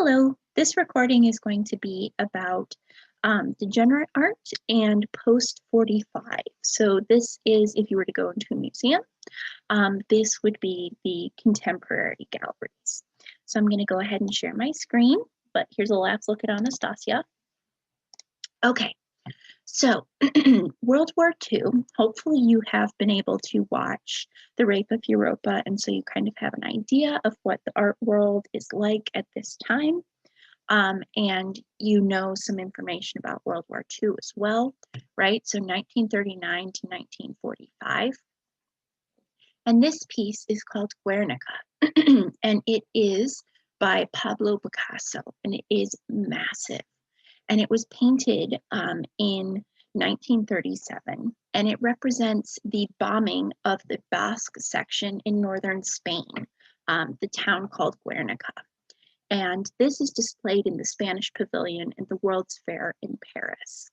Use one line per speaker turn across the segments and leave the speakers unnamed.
Hello, this recording is going to be about degenerate art and post 45. So this is, if you were to go into a museum, this would be the contemporary galleries. So I'm going to go ahead and share my screen, but here's a last look at Anastasia. Okay, so World War II, hopefully you have been able to watch The Rape of Europa, and so you kind of have an idea of what the art world is like at this time. And you know some information about World War II as well, right? So 1939 to 1945. And this piece is called Guernica, and it is by Pablo Picasso, and it is massive. And it was painted in 1937, and it represents the bombing of the Basque section in northern Spain, the town called Guernica. And this is displayed in the Spanish Pavilion in the World's Fair in Paris.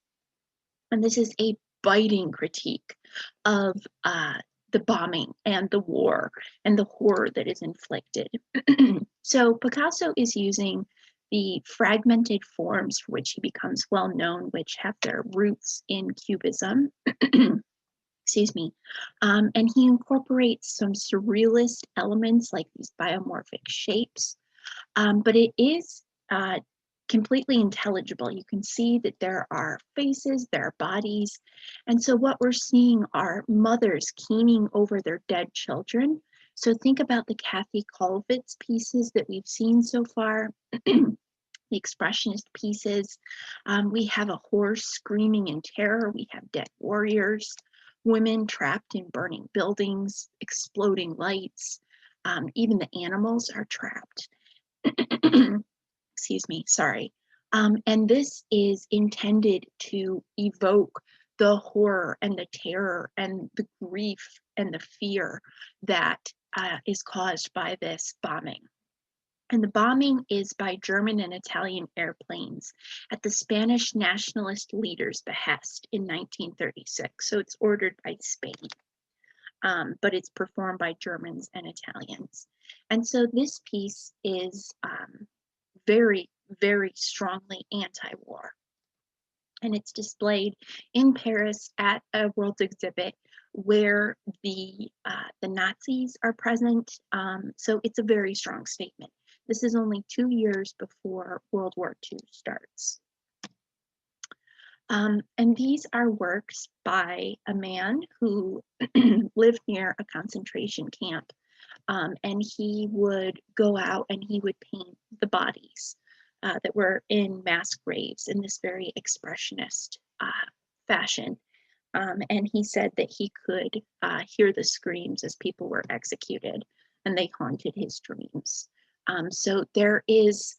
And this is a biting critique of the bombing and the war and the horror that is inflicted. So Picasso is using the fragmented forms for which he becomes well known, which have their roots in Cubism. Excuse me. And he incorporates some surrealist elements like these biomorphic shapes. But it is completely intelligible. You can see that there are faces, there are bodies. And so what we're seeing are mothers keening over their dead children. So think about the Kathy Kollwitz pieces that we've seen so far, the Expressionist pieces. We have a horse screaming in terror. We have dead warriors, women trapped in burning buildings, exploding lights. Even the animals are trapped. Excuse me, sorry. And this is intended to evoke the horror and the terror and the grief and the fear that is caused by this bombing. And the bombing is by German and Italian airplanes at the Spanish nationalist leader's behest in 1936. So it's ordered by Spain. But it's performed by Germans and Italians. And so this piece is very, very strongly anti-war. And it's displayed in Paris at a world exhibit where the Nazis are present. So it's a very strong statement. This is only 2 years before World War II starts. And these are works by a man who lived near a concentration camp. And he would go out and he would paint the bodies that were in mass graves in this very expressionist fashion. And he said that he could hear the screams as people were executed, and they haunted his dreams. So there is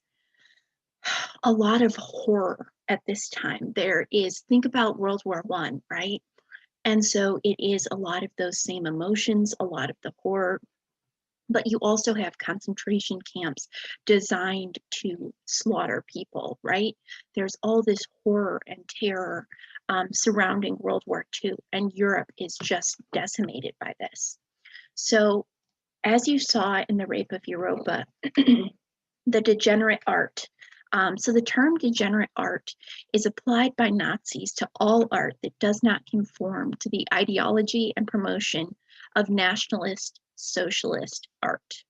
a lot of horror at this time. There is, think about World War I, right? And so it is a lot of those same emotions, a lot of the horror, but you also have concentration camps designed to slaughter people, right? There's all this horror and terror surrounding World War II, and Europe is just decimated by this. So as you saw in The Rape of Europa, the degenerate art. So the term degenerate art is applied by Nazis to all art that does not conform to the ideology and promotion of nationalist socialist art.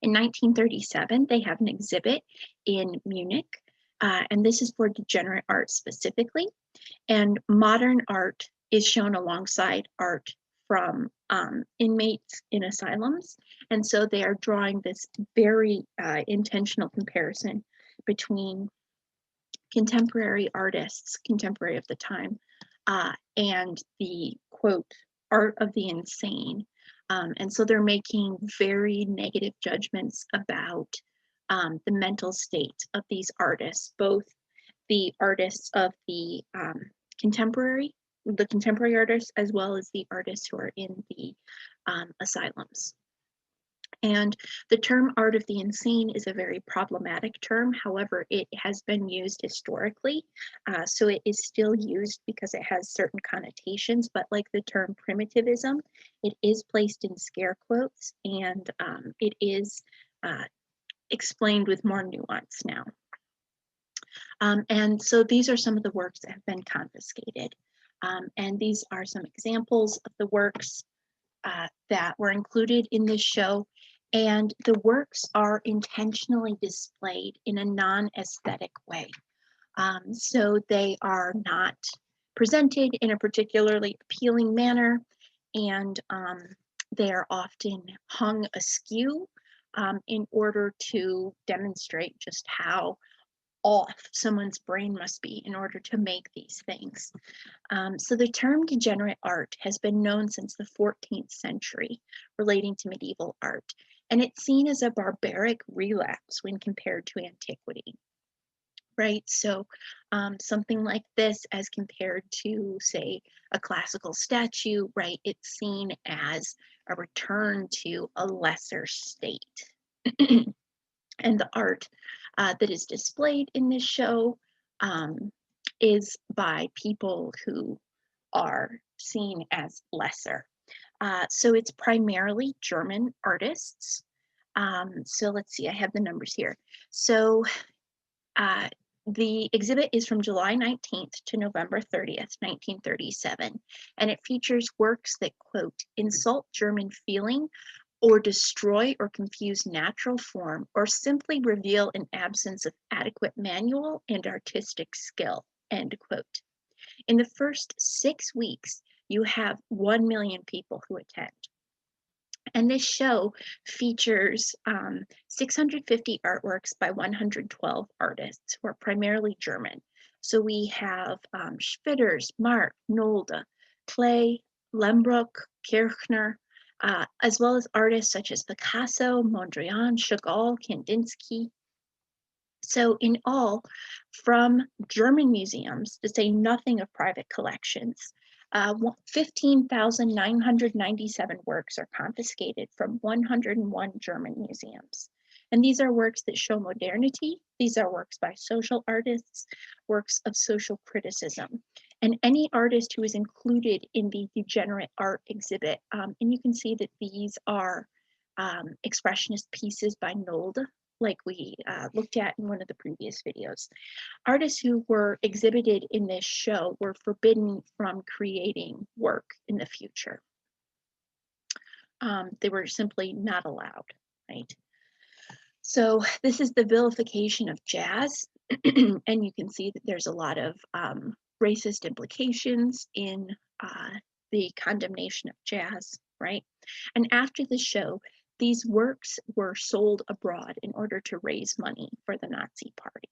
In 1937, they have an exhibit in Munich, and this is for degenerate art specifically. And modern art is shown alongside art from inmates in asylums. And so they are drawing this very intentional comparison between contemporary artists, contemporary of the time, and the, quote, art of the insane. And so they're making very negative judgments about the mental state of these artists, both the artists of the contemporary artists, as well as the artists who are in the asylums. And the term art of the insane is a very problematic term. However, it has been used historically. So it is still used because it has certain connotations, but like the term primitivism, it is placed in scare quotes, and it is explained with more nuance now. And so these are some of the works that have been confiscated. And these are some examples of the works that were included in this show. And the works are intentionally displayed in a non-aesthetic way. So they are not presented in a particularly appealing manner, and they are often hung askew in order to demonstrate just how off someone's brain must be in order to make these things. So the term degenerate art has been known since the 14th century relating to medieval art, and it's seen as a barbaric relapse when compared to antiquity. Right, so something like this as compared to, say, a classical statue, right, it's seen as a return to a lesser state. And the art that is displayed in this show is by people who are seen as lesser. So it's primarily German artists. So let's see, I have the numbers here. So the exhibit is from July 19th to November 30th, 1937, and it features works that, quote, insult German feeling or destroy or confuse natural form, or simply reveal an absence of adequate manual and artistic skill, end quote. In the first 6 weeks, you have 1 million people who attend. And this show features 650 artworks by 112 artists who are primarily German. So we have Schwitters, Mark, Nolde, Klee, Lembruck, Kirchner, as well as artists such as Picasso, Mondrian, Chagall, Kandinsky. So in all, from German museums, to say nothing of private collections, 15,997 works are confiscated from 101 German museums. And these are works that show modernity. These are works by social artists, works of social criticism. And any artist who is included in the Degenerate Art exhibit, and you can see that these are expressionist pieces by Nolde, like we looked at in one of the previous videos. Artists who were exhibited in this show were forbidden from creating work in the future. They were simply not allowed, right? So this is the vilification of jazz, and you can see that there's a lot of racist implications in the condemnation of jazz, right? And after the show, these works were sold abroad in order to raise money for the Nazi Party.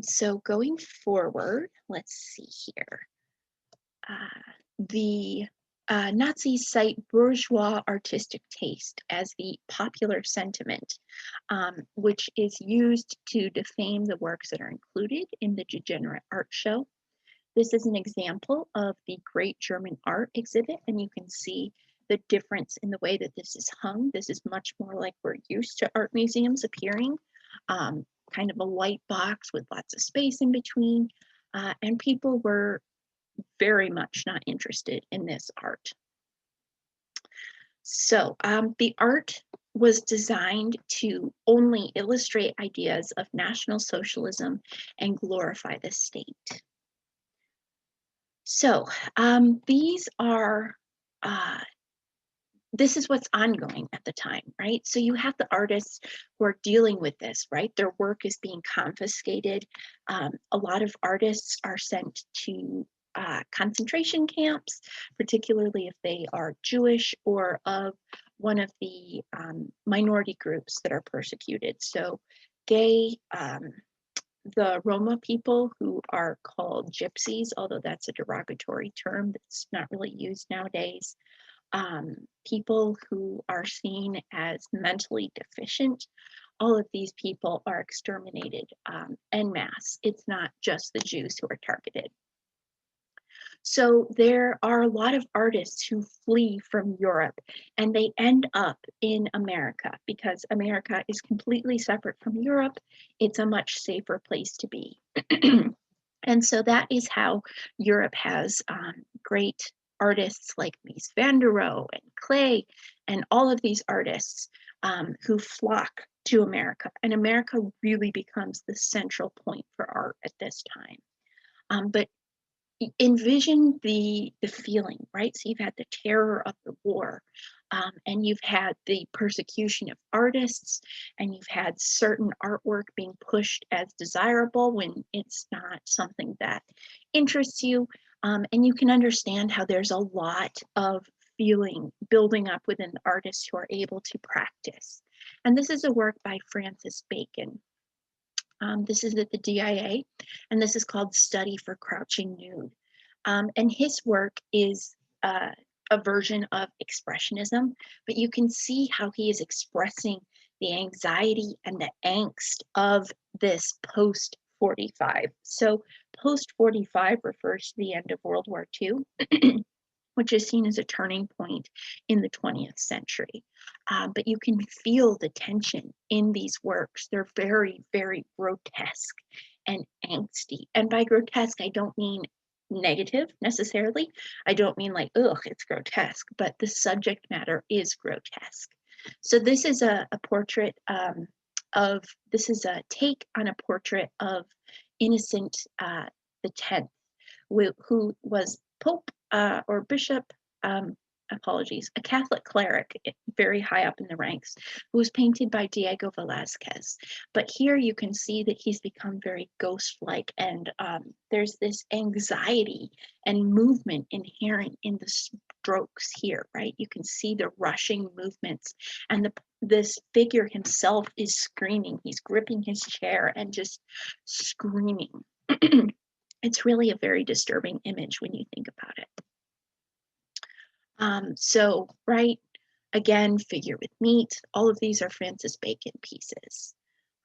So going forward, let's see here. The Nazis cite bourgeois artistic taste as the popular sentiment, which is used to defame the works that are included in the Degenerate Art show. This is an example of the Great German Art exhibit, and you can see the difference in the way that this is hung. This is much more like we're used to art museums appearing, kind of a white box with lots of space in between, and people were very much not interested in this art. So the art was designed to only illustrate ideas of National Socialism and glorify the state. So these are, this is what's ongoing at the time, right? So you have the artists who are dealing with this, right? Their work is being confiscated. A lot of artists are sent to concentration camps, particularly if they are Jewish or of one of the minority groups that are persecuted. So they, the Roma people, who are called gypsies, although that's a derogatory term that's not really used nowadays, people who are seen as mentally deficient, all of these people are exterminated en masse. It's not just the Jews who are targeted. So there are a lot of artists who flee from Europe and they end up in America because America is completely separate from Europe. It's a much safer place to be. And so that is how Europe has great artists like Mies van der Rohe and Klee and all of these artists who flock to America. And America really becomes the central point for art at this time. But envision the feeling, right? So you've had the terror of the war, and you've had the persecution of artists, and you've had certain artwork being pushed as desirable when it's not something that interests you. And you can understand how there's a lot of feeling building up within the artists who are able to practice. And this is a work by Francis Bacon. This is at the DIA, and this is called Study for Crouching Nude. And his work is a version of Expressionism, but you can see how he is expressing the anxiety and the angst of this post 45. So, post 45 refers to the end of World War II. Which is seen as a turning point in the 20th century. But you can feel the tension in these works. They're very, very grotesque and angsty. And by grotesque, I don't mean negative necessarily. I don't mean like, ugh, it's grotesque, but the subject matter is grotesque. So this is a portrait this is a take on a portrait of Innocent the 10th, who was Pope or Bishop, apologies, a Catholic cleric very high up in the ranks, who was painted by Diego Velázquez. But here you can see that he's become very ghost-like, and there's this anxiety and movement inherent in the strokes here, right? You can see the rushing movements, and this figure himself is screaming. He's gripping his chair and just screaming. It's really a very disturbing image when you think about it. So, right, again, figure with meat. All of these are Francis Bacon pieces.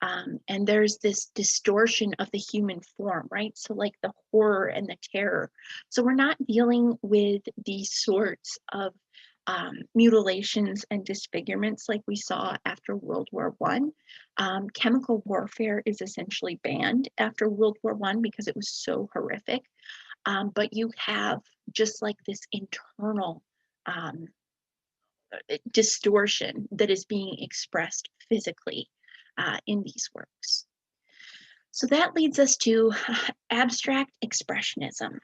And there's this distortion of the human form, right? So like the horror and the terror. So we're not dealing with these sorts of mutilations and disfigurements like we saw after World War I. Chemical warfare is essentially banned after World War I because it was so horrific. But you have just like this internal distortion that is being expressed physically in these works. So that leads us to abstract expressionism.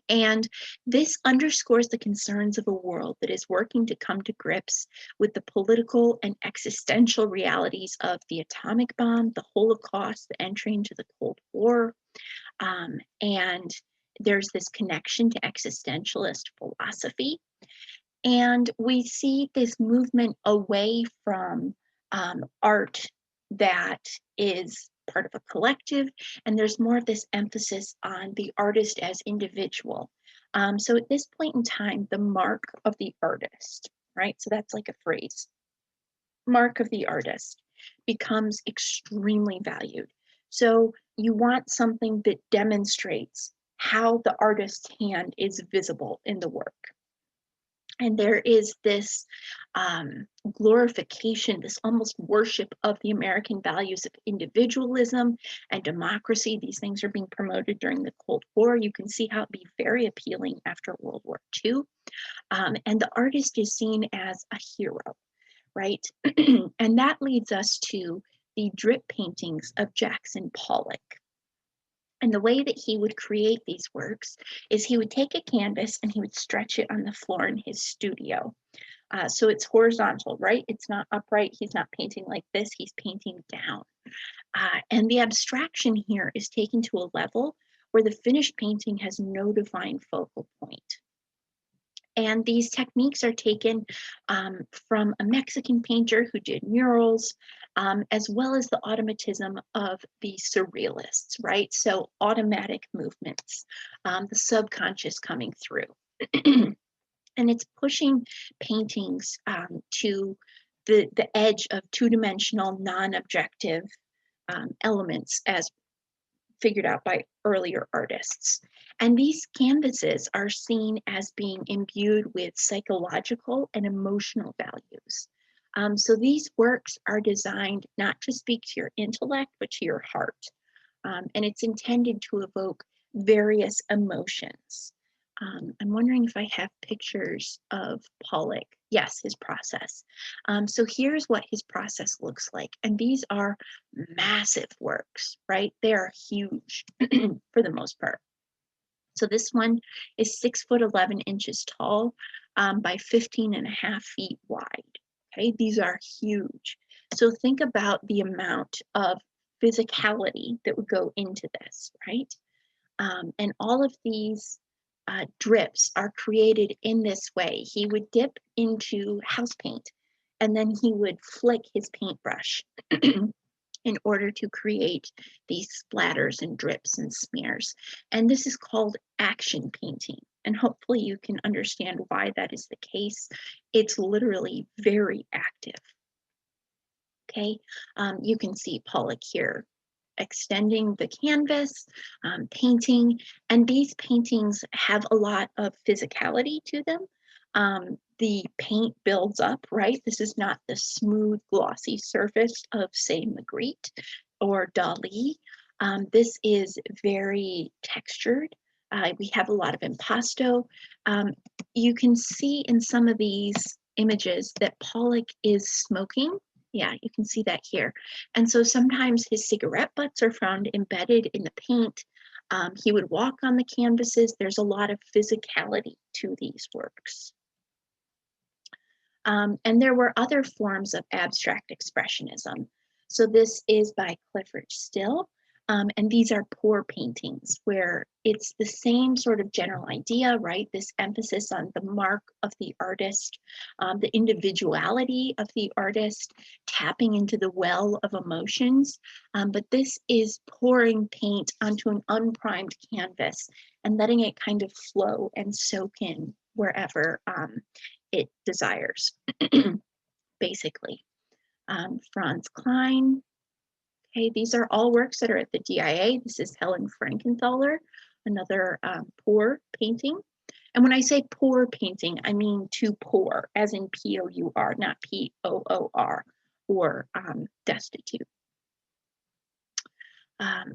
And this underscores the concerns of a world that is working to come to grips with the political and existential realities of the atomic bomb, the Holocaust, the entry into the Cold War. And there's this connection to existentialist philosophy. And we see this movement away from art that is part of a collective, and there's more of this emphasis on the artist as individual. So at this point in time, the mark of the artist, right? So that's like a phrase. Mark of the artist becomes extremely valued. So you want something that demonstrates how the artist's hand is visible in the work. And there is this glorification, this almost worship of the American values of individualism and democracy. These things are being promoted during the Cold War. You can see how it'd be very appealing after World War II. And the artist is seen as a hero, right? And that leads us to the drip paintings of Jackson Pollock. And the way that he would create these works is he would take a canvas and he would stretch it on the floor in his studio. So it's horizontal, right? It's not upright. He's not painting like this. He's painting down. And the abstraction here is taken to a level where the finished painting has no defined focal point. And these techniques are taken from a Mexican painter who did murals, as well as the automatism of the surrealists, right? So automatic movements, the subconscious coming through. And it's pushing paintings to the edge of two-dimensional, non-objective elements as figured out by earlier artists. And these canvases are seen as being imbued with psychological and emotional values. So these works are designed not to speak to your intellect, but to your heart. And it's intended to evoke various emotions. I'm wondering if I have pictures of Pollock Yes, his process. So here's what his process looks like. And these are massive works, right? They are huge for the most part. So this one is 6 foot 11 inches tall by 15.5 feet wide. Okay, these are huge. So think about the amount of physicality that would go into this, right? And all of these drips are created in this way. He would dip into house paint and then he would flick his paintbrush in order to create these splatters and drips and smears. And this is called action painting. And hopefully you can understand why that is the case. It's literally very active. Okay, you can see Pollock here extending the canvas, painting, and these paintings have a lot of physicality to them. The paint builds up, right? This is not the smooth, glossy surface of, say, Magritte or Dali. This is very textured. We have a lot of impasto. You can see in some of these images that Pollock is smoking. Yeah, you can see that here. And so sometimes his cigarette butts are found embedded in the paint. He would walk on the canvases. There's a lot of physicality to these works. And there were other forms of abstract expressionism. So this is by Clifford Still. And these are pour paintings where it's the same sort of general idea, right? This emphasis on the mark of the artist, the individuality of the artist, tapping into the well of emotions. But this is pouring paint onto an unprimed canvas and letting it kind of flow and soak in wherever it desires, basically. Franz Klein. Okay, these are all works that are at the DIA. This is Helen Frankenthaler, another pour painting. And when I say pour painting, I mean to pour, as in P-O-U-R, not P-O-O-R, or destitute.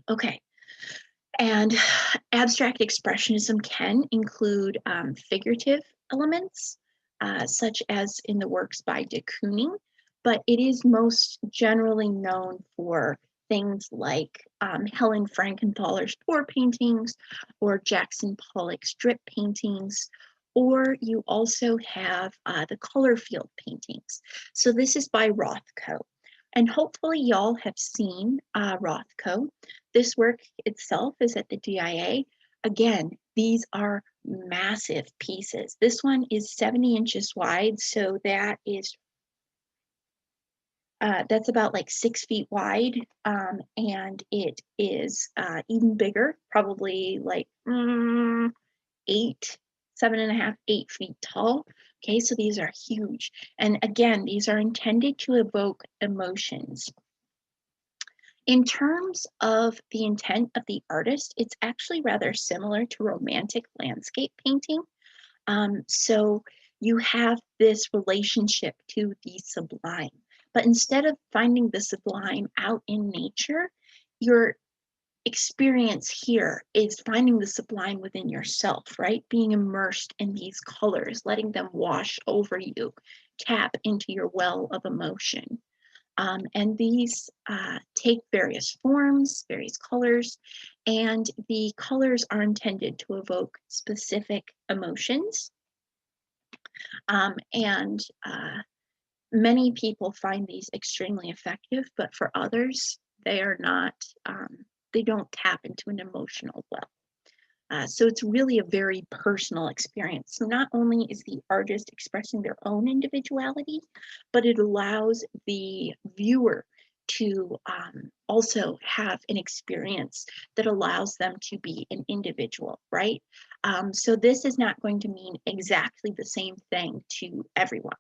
Okay, and abstract expressionism can include figurative elements, such as in the works by de Kooning, but it is most generally known for things like Helen Frankenthaler's pour paintings or Jackson Pollock's drip paintings, or you also have the color field paintings. So this is by Rothko. And hopefully y'all have seen Rothko. This work itself is at the DIA. Again, these are massive pieces. This one is 70 inches wide, so that is that's about like 6 feet wide, and it is even bigger, probably like 7.5, 8 feet tall. Okay, so these are huge. And again, these are intended to evoke emotions. In terms of the intent of the artist, it's actually rather similar to romantic landscape painting. So you have this relationship to the sublime, but instead of finding the sublime out in nature, your experience here is finding the sublime within yourself, right? Being immersed in these colors, letting them wash over you, tap into your well of emotion. And these take various forms, various colors, and the colors are intended to evoke specific emotions. And many people find these extremely effective, but for others, they are not, they don't tap into an emotional well. So it's really a very personal experience. So not only is the artist expressing their own individuality, but it allows the viewer to also have an experience that allows them to be an individual, right? So this is not going to mean exactly the same thing to everyone.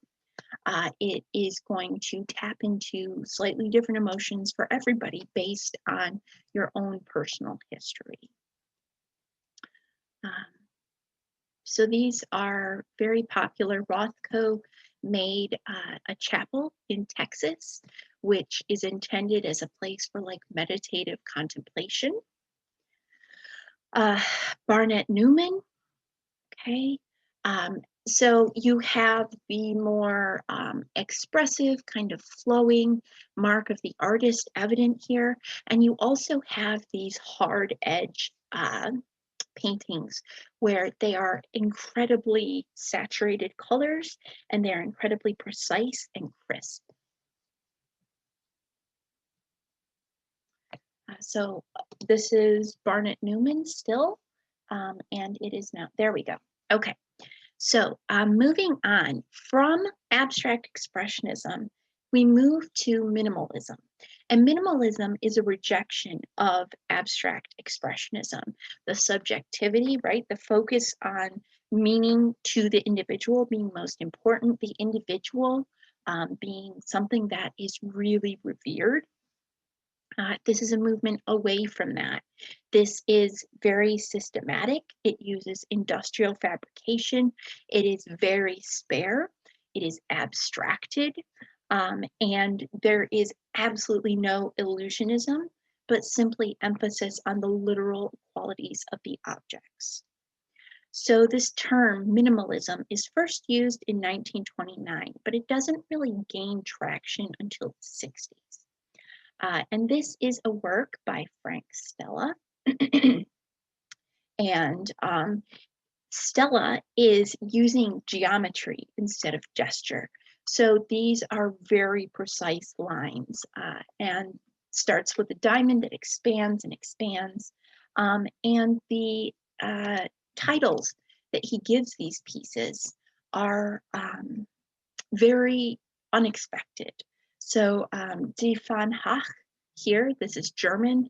It is going to tap into slightly different emotions for everybody based on your own personal history. So these are very popular. Rothko made a chapel in Texas, which is intended as a place for like meditative contemplation. Barnett Newman, okay. So you have the more expressive, kind of flowing mark of the artist evident here. And you also have these hard edge paintings where they are incredibly saturated colors and they're incredibly precise and crisp. So this is Barnett Newman still, and it is now, there we go. Okay, so moving on from abstract expressionism, we move to minimalism. And minimalism is a rejection of abstract expressionism. The subjectivity, right? The focus on meaning to the individual being most important, the individual being something that is really revered. This is a movement away from that. This is very systematic. It uses industrial fabrication. It is very spare. It is abstracted. And there is absolutely no illusionism, but simply emphasis on the literal qualities of the objects. So this term, minimalism, is first used in 1929, but it doesn't really gain traction until the 60s. And this is a work by Frank Stella. And Stella is using geometry instead of gesture. So these are very precise lines and starts with a diamond that expands and expands. And the titles that he gives these pieces are very unexpected. So Die Van Hach here, this is German.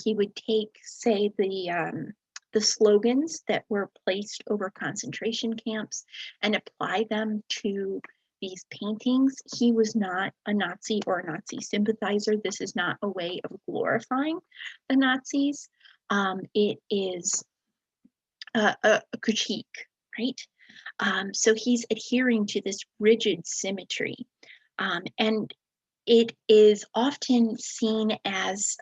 He would take, say, the slogans that were placed over concentration camps and apply them to these paintings. He was not a Nazi or a Nazi sympathizer. This is not a way of glorifying the Nazis. It is a critique, right? So he's adhering to this rigid symmetry. And it is often seen as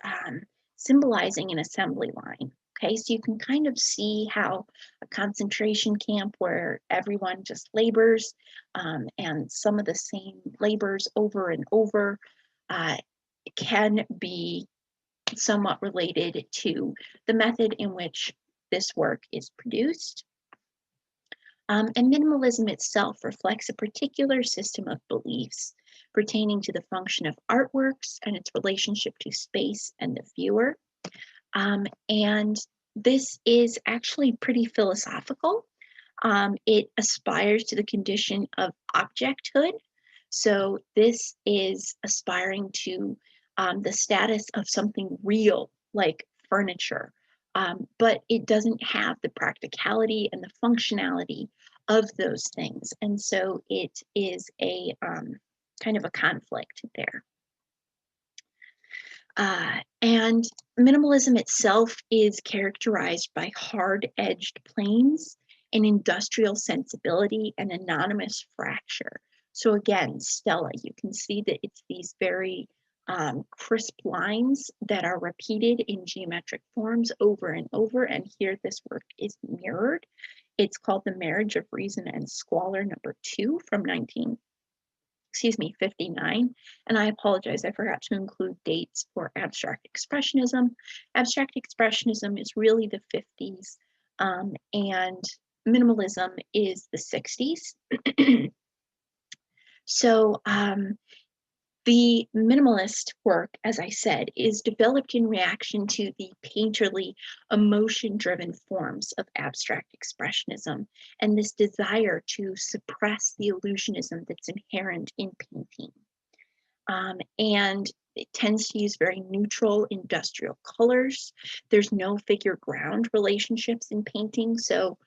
symbolizing an assembly line. Okay, so you can kind of see how a concentration camp where everyone just labors and some of the same labors over and over can be somewhat related to the method in which this work is produced. And minimalism itself reflects a particular system of beliefs pertaining to the function of artworks and its relationship to space and the viewer. And this is actually pretty philosophical. It aspires to the condition of objecthood. So this is aspiring to the status of something real, like furniture, but it doesn't have the practicality and the functionality of those things. And so it is a kind of a conflict there. And minimalism itself is characterized by hard-edged planes, an industrial sensibility, and anonymous fracture. So again, Stella, you can see that it's these very crisp lines that are repeated in geometric forms over and over. And here this work is mirrored. It's called The Marriage of Reason and Squalor, #2 from 59. And I apologize, I forgot to include dates for abstract expressionism. Abstract expressionism is really the 50s, and minimalism is the 60s. So the minimalist work, as I said, is developed in reaction to the painterly, emotion-driven forms of abstract expressionism and this desire to suppress the illusionism that's inherent in painting. And it tends to use very neutral industrial colors. There's no figure-ground relationships in painting, so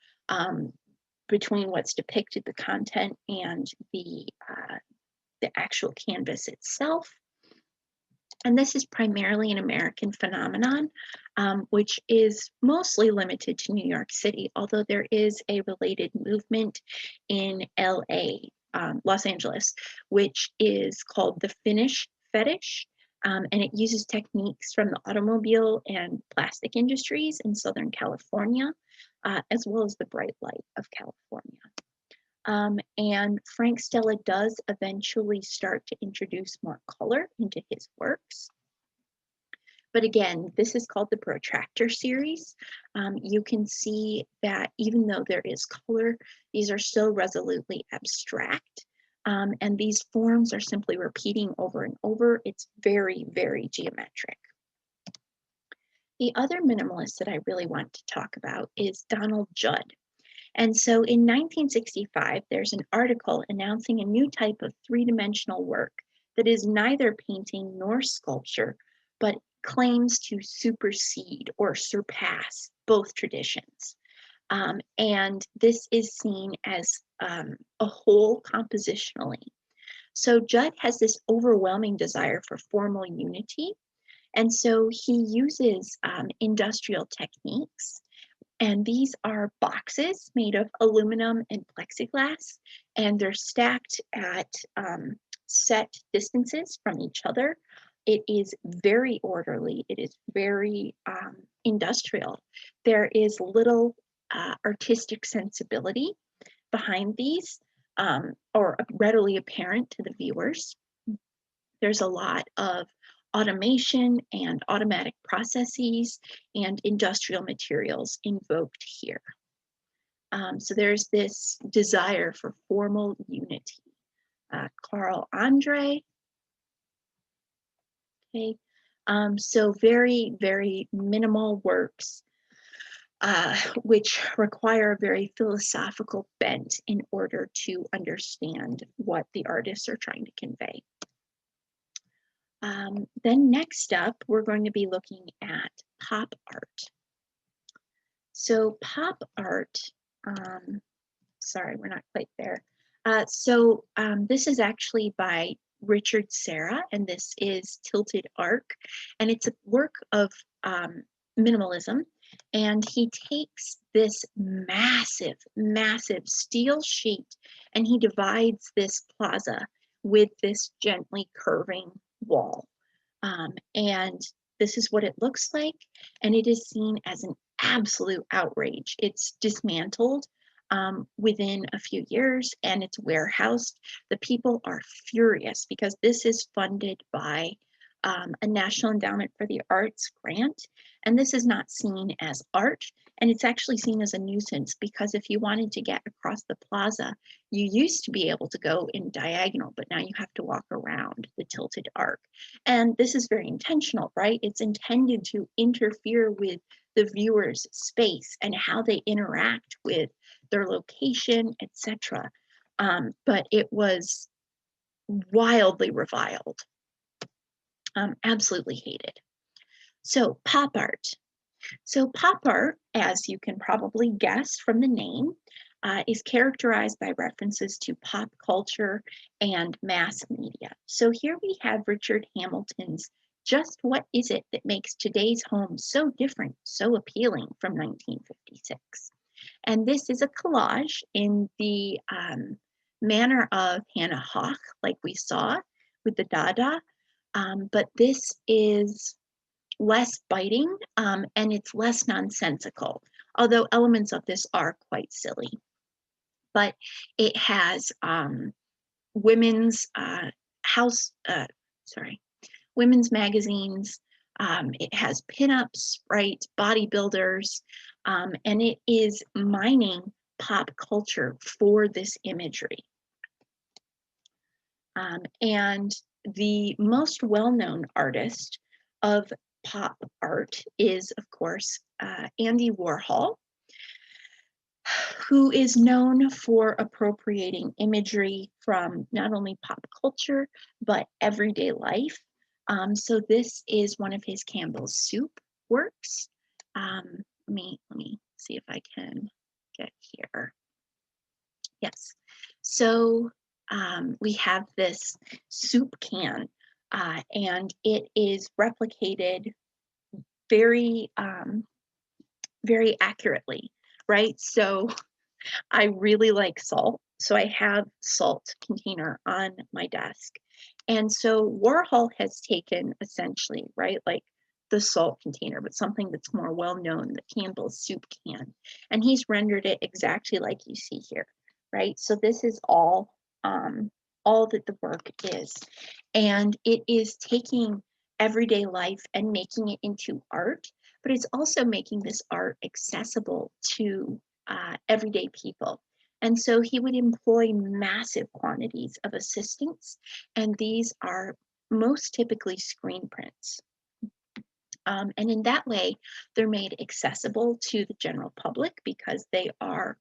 between what's depicted, the content, and the actual canvas itself. And this is primarily an American phenomenon, which is mostly limited to New York City, although there is a related movement in LA, Los Angeles, which is called the finish fetish. And it uses techniques from the automobile and plastic industries in Southern California, as well as the bright light of California. And Frank Stella does eventually start to introduce more color into his works. But again, this is called the Protractor series. You can see that even though there is color, these are still resolutely abstract. And these forms are simply repeating over and over. It's very, very geometric. The other minimalist that I really want to talk about is Donald Judd. And so in 1965, there's an article announcing a new type of three-dimensional work that is neither painting nor sculpture, but claims to supersede or surpass both traditions. And this is seen as a whole compositionally. So Judd has this overwhelming desire for formal unity. And so he uses industrial techniques. And these are boxes made of aluminum and plexiglass, and they're stacked at set distances from each other. It is very orderly. It is very industrial. There is little artistic sensibility behind these, or readily apparent to the viewers. There's a lot of automation and automatic processes and industrial materials invoked here. So there's this desire for formal unity. Carl Andre. Okay. So very, very minimal works, which require a very philosophical bent in order to understand what the artists are trying to convey. Then next up, we're going to be looking at pop art. So pop art, sorry, we're not quite there. This is actually by Richard Serra, and this is Tilted Arc, and it's a work of minimalism. And he takes this massive, massive steel sheet, and he divides this plaza with this gently curving wall. And this is what it looks like, and it is seen as an absolute outrage. It's dismantled within a few years, and it's warehoused. The people are furious because this is funded by a National Endowment for the Arts grant, and this is not seen as art, and it's actually seen as a nuisance, because if you wanted to get across the plaza, you used to be able to go in diagonal, but now you have to walk around the tilted arc. And this is very intentional, right? It's intended to interfere with the viewer's space and how they interact with their location, etc. But it was wildly reviled, absolutely hated. So pop art. So pop art, as you can probably guess from the name, is characterized by references to pop culture and mass media. So here we have Richard Hamilton's Just What Is It That Makes Today's Home So Different, So Appealing from 1956. And this is a collage in the manner of Hannah Hawk, like we saw with the Dada, but this is less biting, and it's less nonsensical, although elements of this are quite silly. But it has women's women's magazines. It has pinups, right? Bodybuilders, and it is mining pop culture for this imagery. And the most well-known artist of pop art is, of course, Andy Warhol, who is known for appropriating imagery from not only pop culture, but everyday life. So this is one of his Campbell's Soup works. Let me see if I can get here. Yes. So we have this soup can, and it is replicated very, very accurately, right? So I really like salt. So I have salt container on my desk. And so Warhol has taken essentially, right, like the salt container, but something that's more well known, the Campbell's soup can. And he's rendered it exactly like you see here. right? So this is all that the work is. And it is taking everyday life and making it into art, but it's also making this art accessible to everyday people. And so he would employ massive quantities of assistants, and these are most typically screen prints. And in that way, they're made accessible to the general public because they are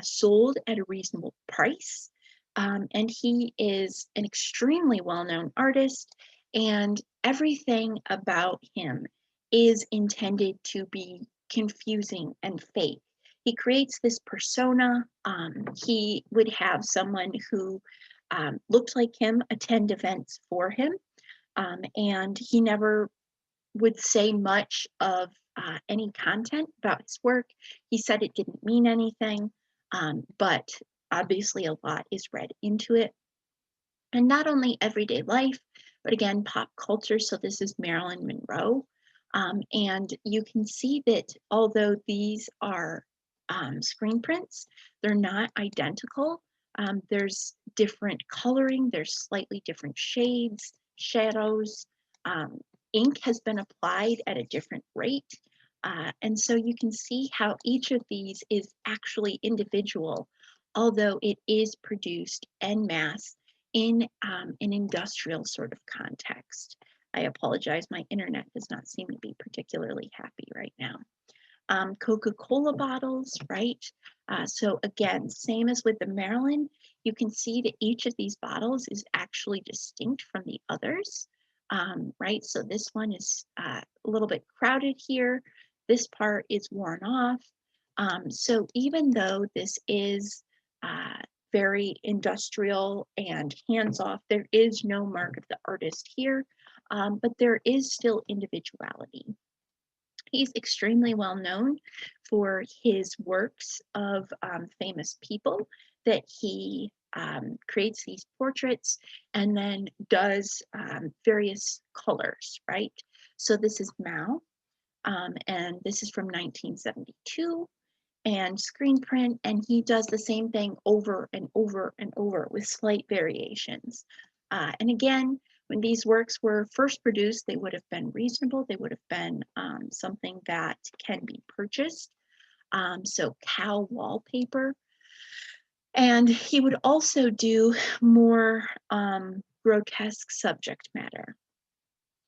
sold at a reasonable price. And he is an extremely well-known artist, and everything about him is intended to be confusing and fake. He creates this persona. He would have someone who looked like him attend events for him, and he never would say much of any content about his work. He said it didn't mean anything, but obviously a lot is read into it. And not only everyday life, but again, pop culture. So this is Marilyn Monroe. And you can see that although these are screen prints, they're not identical. There's different coloring, there's slightly different shades, shadows. Um, Ink has been applied at a different rate. And so you can see how each of these is actually individual, although it is produced en masse in an industrial sort of context. I apologize, my internet does not seem to be particularly happy right now. Coca-Cola bottles, right? So again, same as with the Maryland, you can see that each of these bottles is actually distinct from the others, right? So this one is a little bit crowded here. This part is worn off. So even though this is uh, very industrial and hands-off, there is no mark of the artist here, but there is still individuality. He's extremely well known for his works of famous people that he creates these portraits and then does various colors, right? So this is Mao, and this is from 1972 and screen print, and he does the same thing over and over and over with slight variations. And again, when these works were first produced, they would have been reasonable. They would have been something that can be purchased. So cow wallpaper. And he would also do more grotesque subject matter.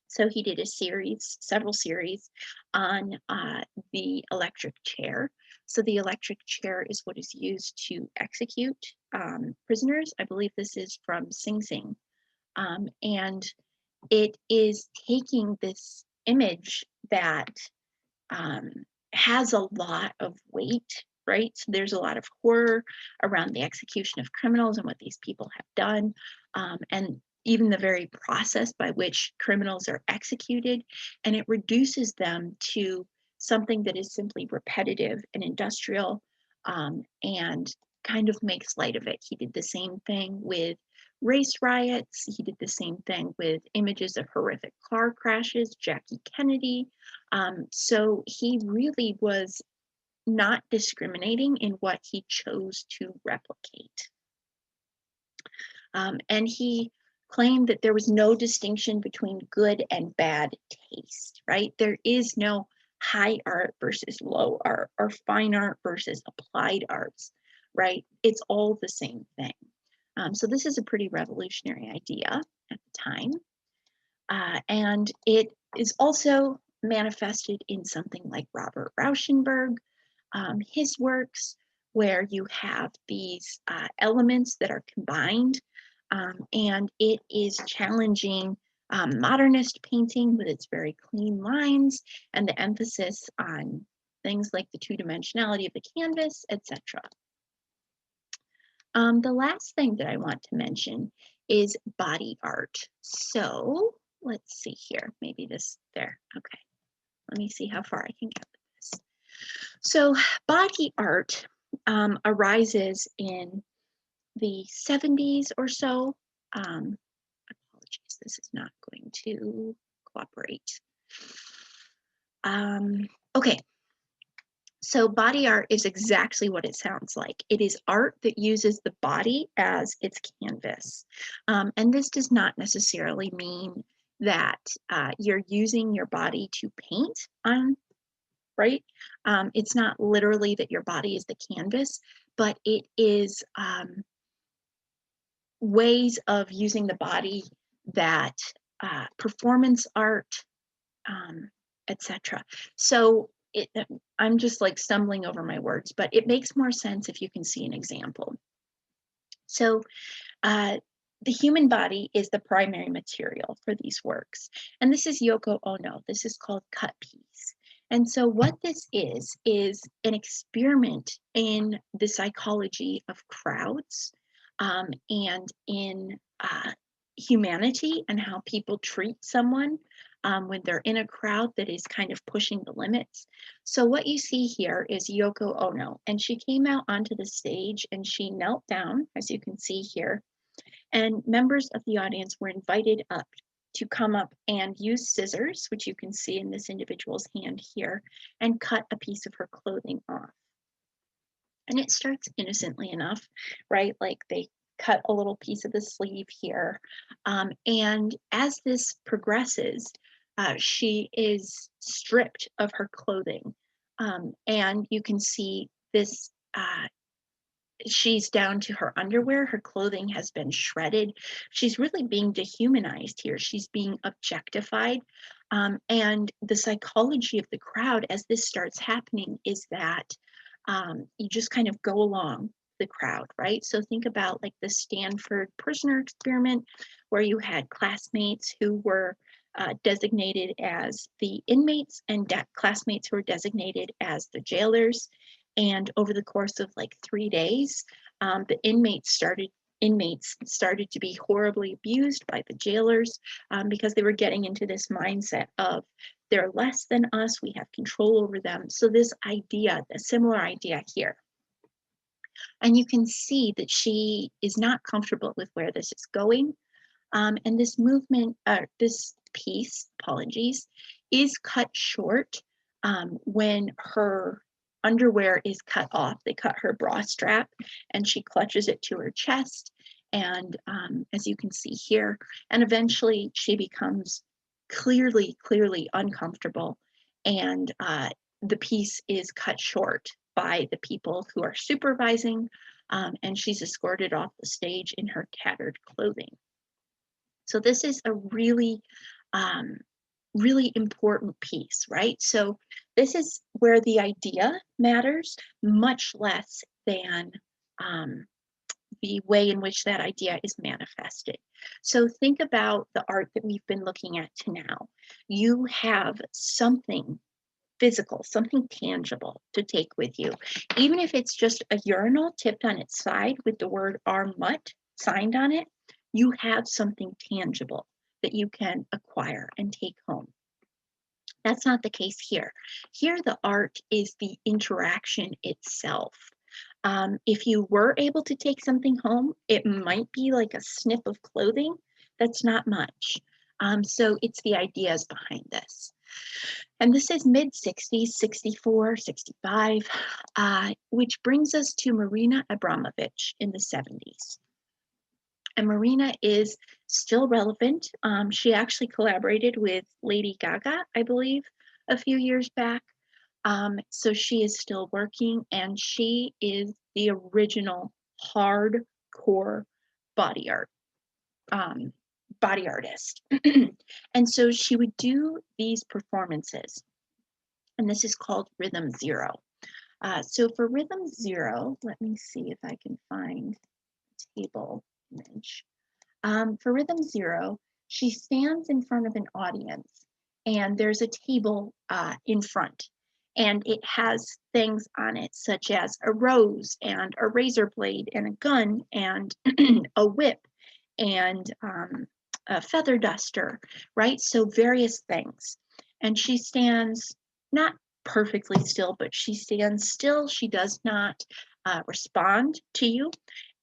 So he did a series, several series on the electric chair. So the electric chair is what is used to execute prisoners. I believe this is from Sing Sing. And it is taking this image that um, has a lot of weight, right? So there's a lot of horror around the execution of criminals and what these people have done. And even the very process by which criminals are executed, and it reduces them to something that is simply repetitive and industrial, and kind of makes light of it. He did the same thing with race riots. He did the same thing with images of horrific car crashes, Jackie Kennedy. So he really was not discriminating in what he chose to replicate. And he claimed that there was no distinction between good and bad taste, right? There is no high art versus low art or fine art versus applied arts, right? It's all the same thing. So this is a pretty revolutionary idea at the time. And it is also manifested in something like Robert Rauschenberg, his works, where you have these elements that are combined, and it is challenging modernist painting with its very clean lines and the emphasis on things like the two-dimensionality of the canvas, etc. The last thing that I want to mention is body art. So let's see here, maybe this there, okay. Let me see how far I can get with this. So body art arises in the 70s or so. Apologies, this is not going to cooperate. Okay, So body art is exactly what it sounds like. It is art that uses the body as its canvas. And this does not necessarily mean that you're using your body to paint on, right? It's not literally that your body is the canvas, but it is ways of using the body that performance art, etc. So I'm just like stumbling over my words, but it makes more sense if you can see an example. So the human body is the primary material for these works. And this is Yoko Ono. This is called cut piece. And so what this is an experiment in the psychology of crowds, and in humanity and how people treat someone when they're in a crowd that is kind of pushing the limits. So what you see here is Yoko Ono, and she came out onto the stage and she knelt down, as you can see here, and members of the audience were invited up to come up and use scissors, which you can see in this individual's hand here, and cut a piece of her clothing off. And it starts innocently enough, right? Like they cut a little piece of the sleeve here. And as this progresses, she is stripped of her clothing. And you can see this, she's down to her underwear. Her clothing has been shredded. She's really being dehumanized here. She's being objectified. And the psychology of the crowd as this starts happening is that you just kind of go along the crowd, right? So think about like the Stanford prisoner experiment, where you had classmates who were designated as the inmates and classmates who were designated as the jailers. And over the course of like 3 days, the inmates started to be horribly abused by the jailers, because they were getting into this mindset of they're less than us, we have control over them. So this idea, a similar idea here. And you can see that she is not comfortable with where this is going. And this movement, this piece, apologies, is cut short when her underwear is cut off. They cut her bra strap and she clutches it to her chest. And as you can see here, and eventually she becomes clearly uncomfortable. And the piece is cut short by the people who are supervising, and she's escorted off the stage in her tattered clothing. So this is a really, really important piece, right? So this is where the idea matters much less than the way in which that idea is manifested. So think about the art that we've been looking at to now. You have something physical, something tangible to take with you. Even if it's just a urinal tipped on its side with the word "Armut" signed on it, you have something tangible that you can acquire and take home. That's not the case here. Here, the art is the interaction itself. If you were able to take something home, it might be like a snip of clothing. That's not much. So it's the ideas behind this. And this is mid-60s, 64, 65, which brings us to Marina Abramovich in the 70s. And Marina is still relevant. She actually collaborated with Lady Gaga, I believe, a few years back. So she is still working, and she is the original hardcore body art, body artist. And so she would do these performances, and this is called Rhythm Zero. So for Rhythm Zero, let me see if I can find a table image. For Rhythm Zero, she stands in front of an audience, and there's a table in front, and it has things on it such as a rose and a razor blade and a gun and a whip and a feather duster, right? So various things. And she stands not perfectly still, but she stands still. She does not respond to you.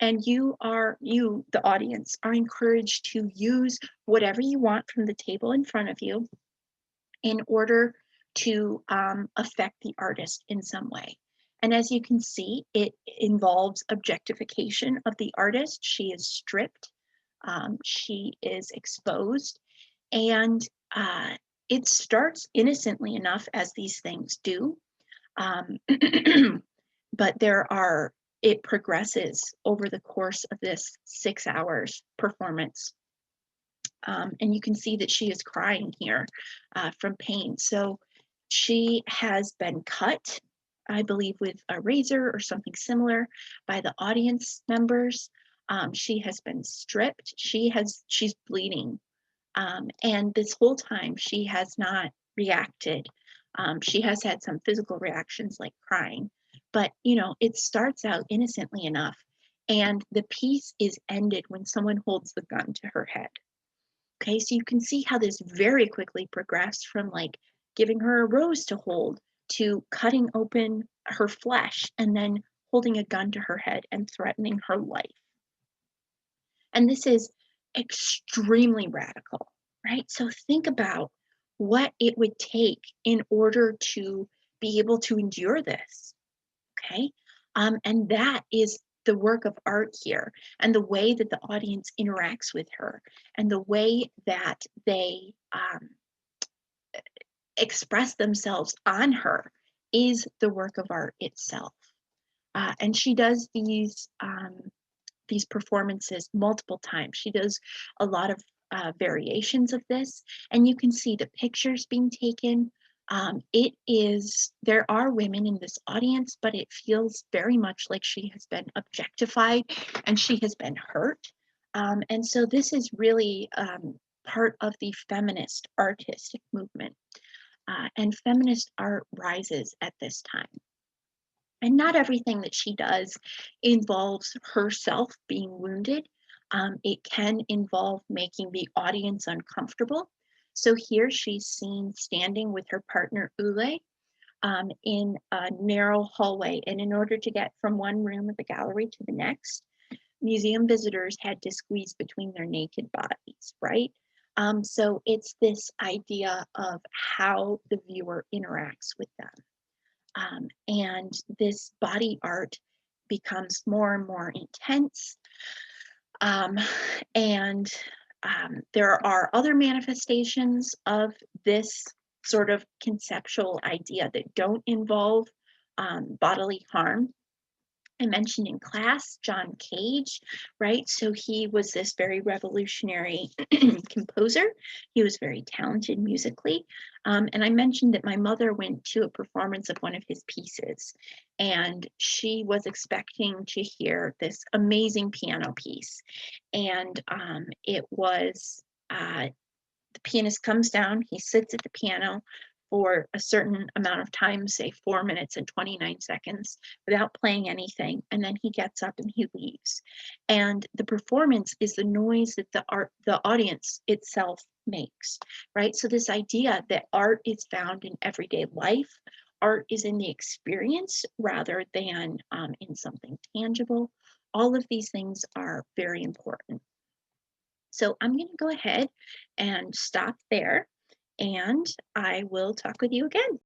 And you, the audience, are encouraged to use whatever you want from the table in front of you in order to affect the artist in some way. And as you can see, it involves objectification of the artist. She is stripped, she is exposed, and it starts innocently enough, as these things do. Um, but it progresses over the course of this 6 hours performance. And you can see that she is crying here from pain. So she has been cut, I believe, with a razor or something similar by the audience members. She has been stripped. She's bleeding. And this whole time she has not reacted. She has had some physical reactions like crying, but it starts out innocently enough. And the piece is ended when someone holds the gun to her head. Okay, so you can see how this very quickly progressed from like giving her a rose to hold to cutting open her flesh and then holding a gun to her head and threatening her life. And this is extremely radical, right? So think about what it would take in order to be able to endure this, okay? And that is the work of art here, and the way that the audience interacts with her, and the way that they express themselves on her is the work of art itself. And she does these performances multiple times. She does a lot of variations of this, and you can see the pictures being taken. There are women in this audience, but it feels very much like she has been objectified and she has been hurt. And so this is really part of the feminist artistic movement. And feminist art rises at this time. And not everything that she does involves herself being wounded. It can involve making the audience uncomfortable. So here she's seen standing with her partner Ule in a narrow hallway. And in order to get from one room of the gallery to the next, museum visitors had to squeeze between their naked bodies, right? So it's this idea of how the viewer interacts with them. And this body art becomes more and more intense. And there are other manifestations of this sort of conceptual idea that don't involve bodily harm. I mentioned in class John Cage, right? So he was this very revolutionary composer. He was very talented musically. And I mentioned that my mother went to a performance of one of his pieces, and she was expecting to hear this amazing piano piece. And it was the pianist comes down, he sits at the piano for a certain amount of time, say 4 minutes and 29 seconds, without playing anything, and then he gets up and he leaves. And the performance is the noise that the audience itself makes, right? So this idea that art is found in everyday life, art is in the experience rather than in something tangible. All of these things are very important. So I'm going to go ahead and stop there, and I will talk with you again.